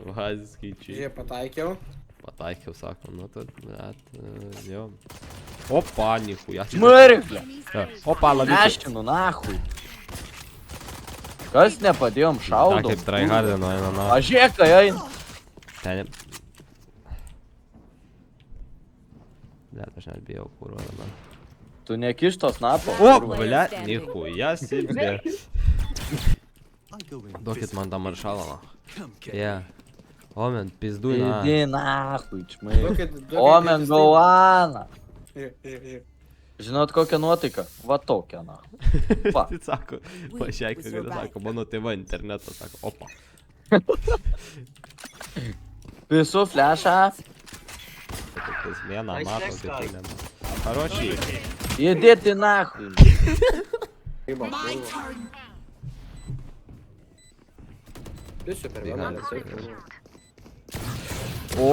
Vazkyčiai. Žiūrėk, pataikiau. Pataikiau, sako, nu tad, jo. Opa, nichuja. Murklė. Opa, labiau. Neškinu, nahui. Kas nepadėjom Ta šaudom? kaip tryhardino eina na. Pažiūrėk, kai eina. Ten. Blet, aš net bijau, kurva dabar. Tu nekiš to snapo. O, blia, nichuja sibė. Duokit man tą maršalą, na. Yeah. Omen, pizdu, na. Idi nahui, čmai. Duokit Omen dėtis, Gauana. taip. Žinot kokią nuotaiką? Va tokią, na. Va. Tai sako, pažiūrėk, kad sako, mano tėva interneto, sako, opa. Visų flešą. Tiktais vieną mato, kitų nemato. Karočiai. Įdėti nahui. Visi per vieną. taip.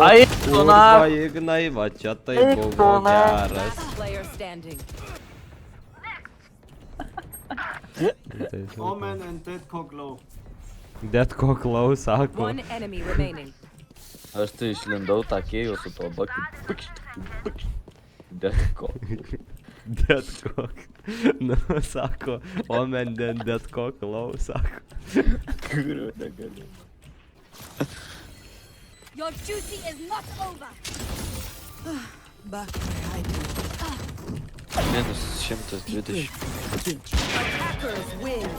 Ai, tu Kurva, na. Ignai, va čia tai buvo geras. Player standing. Omen and Dead Cock Low. Detko klau, sako. One enemy remaining. Aš tai išlindau tą kėjų su tuo bakiu. Detko. Detko. Nu, sako, omen den detko klau, sako. Kuriuo negaliu. Your duty is not over. Back where I belong. Minus 120. Attackers win.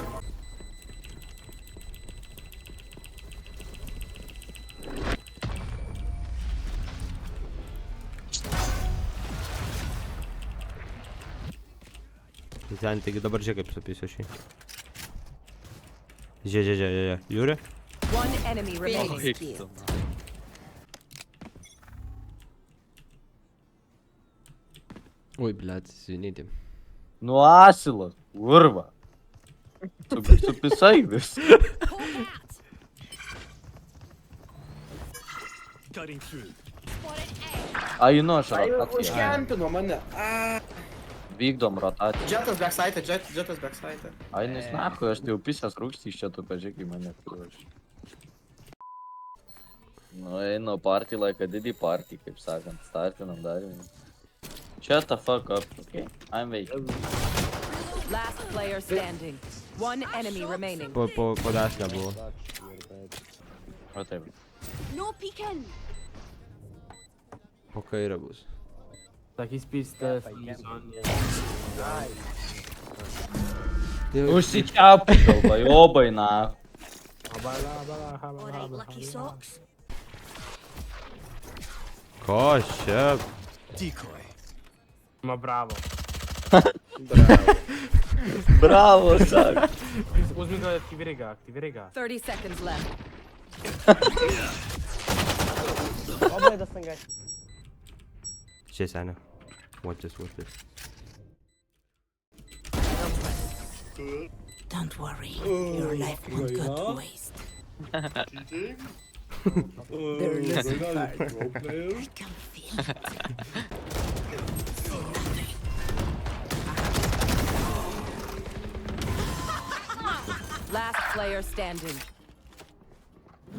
Ten, taigi dabar žiūrėk, kaip supysiu šį. Žiūrė. Žiūri? One enemy remaining. Oi, blet, извините. Nu asilas. Urva. Supisai vis. Cutting through. Ainu aš Ai, rotaciją. užkempino mane. Vykdom rotaciją. Jetas backside, jetas backside. Ainus nahui, aš tai jau pisęs rūkštys čia tu pažiūrėk į mane. Nu einu party like a diddy party, kaip sakant. Startinam dar vieną. Shut the fuck up, okay? I'm waiting. Last player standing. One enemy remaining. Po dešinę buvo. Whatever. No peeking. Po kairę bus. Taký spíš jste v zóně. Užsičiaupk, galvajobai, na. Alright, lucky socks. Ko čia? Decoy. Ma bravo. Bravo, sak. Uzmi ga aktiviri ga. 30 seconds left. Čia senė. Watch this. Don't worry. Your life won't go to waste. They're listening hard. I can feel it. Last player standing.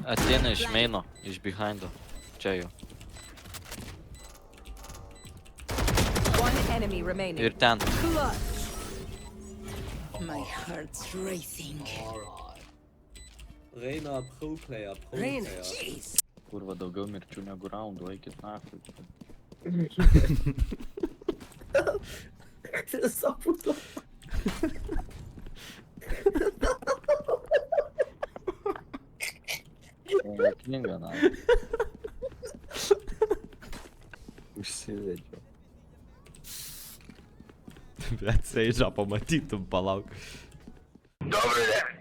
Ateina iš maino, iš behindo. Čia jau. One enemy remaining. Ir ten. My heart's racing. Reina pro player. Reina, jeez. Kurva, daugiau mirčių negu raundų, eikit nahui. Saputo. Knyga, na. Užsivedžiau. Bet Seidžą pamatytum, palauk. Добрий день.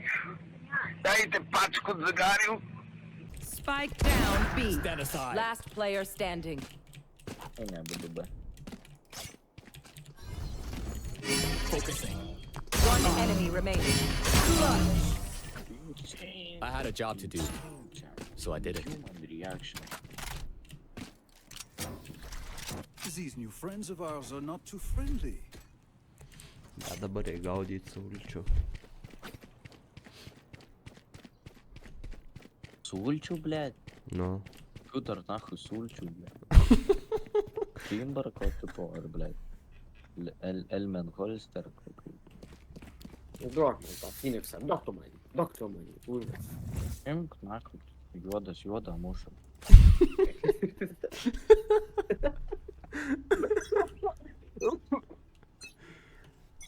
Дайте пачку цигарів. Spike down B. Stand aside. Last player standing. Ne, BDB. Focusing. One enemy remaining. I had a job to do, so I did it. Human reaction. These new friends of ours are not too friendly. Da dabar reikia gaudyti sauličių. Сульчу, блядь. Ну. Фьюдор, нахуй, сульчу, блядь. Тимбер, какой-то повар, блядь. Эльмен Холлистер. Доктор, там, Фінікса. Доктор мені. Доктор мені. Уйде. Эмк, нахуй. Йода с йода, муша.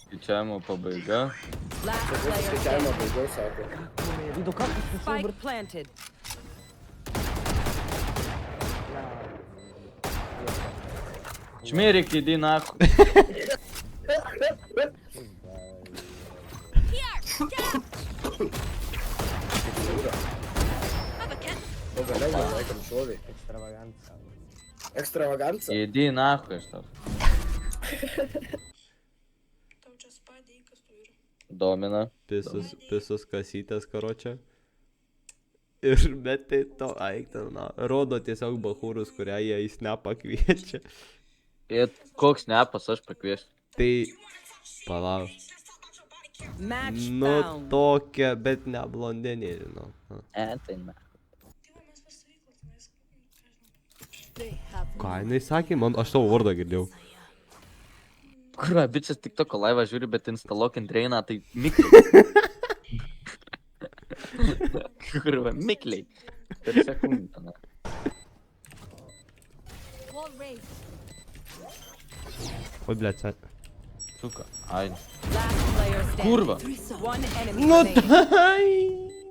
Включаємо побига. Last player Зустрічаємо standing. бейгой сайти. Spike planted. Чмерик, иди нахуй. Have a kid. Добре, дай я лайком слові. Екстраваганція? Иди нахуй, что. Домина. Pisus kasytės, karočią. Ir metai to aiktaną. Rodo tiesiog bahūrus, kurią jie į snapą kviečia. Ir koks nepas aš pakviesiu. Tai... Palauk. Match Nu found. tokia, bet ne blondinė, žinau. Tai ne. Ką jinai sakė, man aš tavo vardą girdėjau. Kurva, bičias tik toko laivą žiūri, bet instaluokint reiną, tai mikliai. Kurva, mikliai. Per sekundę, ne. Wall raised. Oi, blėt, čia. Suka, ai. Last player standing. Kurva. One enemy Nu remaining. tai,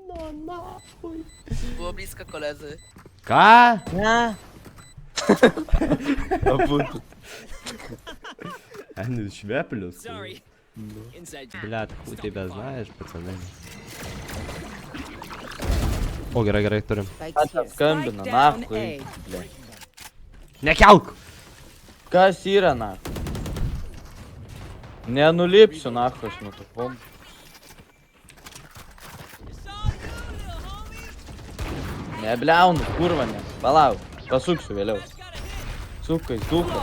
no nahui. Było blisko koledzy. Ką? Ne. Abudu. Eni šveplius. Sorry. Inside joke. Блядь, хуй тебя знаешь, пацаны. O, gerai, gerai, turim. Skambina, Spike down nahui. A. Ble. Nekelk! Kas yra, nahui? Nenulipsiu, nahui, aš nutupom. Nebliaunu, kurva, ne. Palauk, pasuksiu vėliau. Sukais, duka.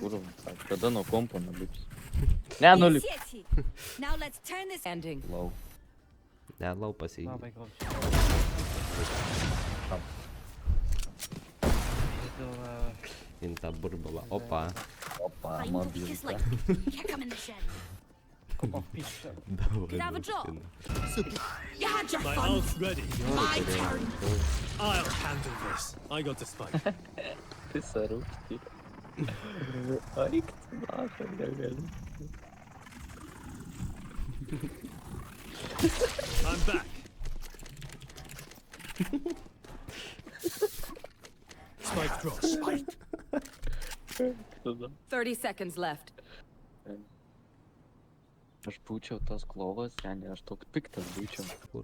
Kurva, sako, kada nuo kompo nulipsiu. Nenulipsiu. Initiate. Now let's turn this. Ending. Lau. Nelau pasiimti. In tą burbulą. Opa. Opa, I move just mobilka. like kick him in the shin. Davai, Could I have a job? mašina. You had your My fun. ult's ready. My turn. I'll handle this. I got the spike. Ты сорочки. Ай, ты нахуй, блядь. I'm back. Spike dropped. 30 seconds left. Aš būčiau tas klovas, seniai, aš toks piktas būčiau.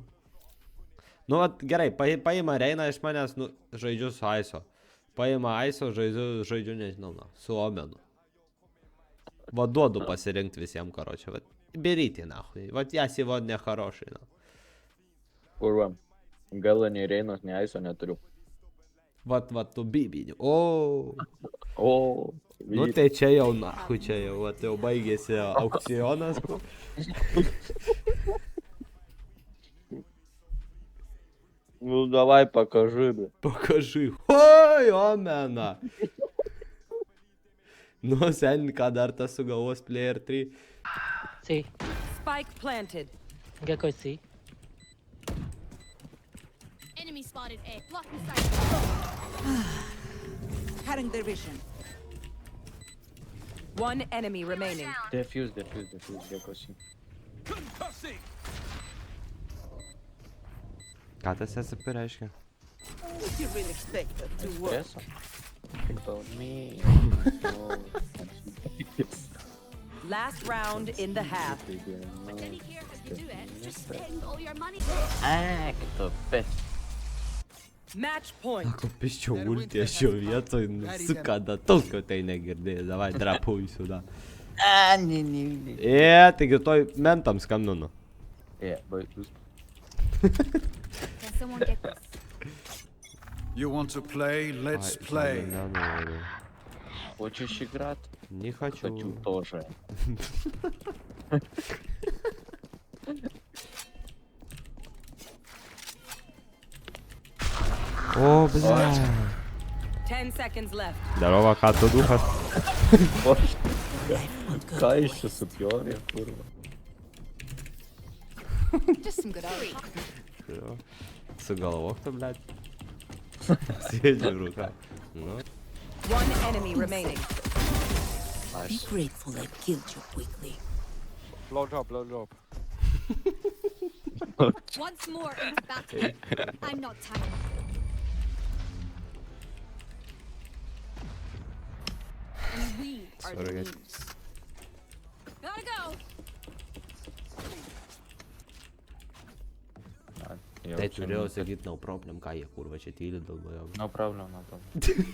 Nu, vat, gerai, paima Reiną iš manęs, nu, žaidžiu su Aiso. Paima Aiso, žaidžiu, nežinau, na, su Omenu. Va, duodu pasirinkti visiems, karočią, vat, beryti, nahui. Vat, jas įvod necharošai, na. Kurva, gal nei Reinos, nei Aiso neturiu. Vat, tu bibini. O. O, Nu, tai čia jau, nahui, čia jau, vat, jau baigėsi aukcionas. ну давай покажи, бля. Покажи. Oi, Omena. Nu, sen, ką dar tas sugalvos Player 3. C. Spike planted. Gekko C. Enemy spotted A. Block the sight. Cutting their vision. One enemy remaining. Defuse, dėko si. Ką tas SCP reiškia? Espresso? Think about me. Last round in the half. Any here has to do it. Just spend all your money. Ai, kito pes. Match point. Sako, piščiau ultį aš jau vietoj, kada tokio tai negirdėjai, davai, drapuisiu, da. A, ne. Taigi toj mentam skambinu. Baigus. Can someone get this? You want to play? Let's play. Nenoriu. Хочешь играть? Не хочу. Хочу тоже. О, бля. 10 seconds left. Здорово, хату духа. Боже, Ка ще супьорі, курва. Just some good old. Суголовок-то, блядь. Свежий в руках. Ну. One enemy remaining. Be grateful I killed you quickly. Once more into battle. I'm not tired. And we are the Sorry, guys. news. Gotta go. Я Дай взагалі турел не- сидит, no problem, кая, курва, 4 долбоёб. No problem, no problem.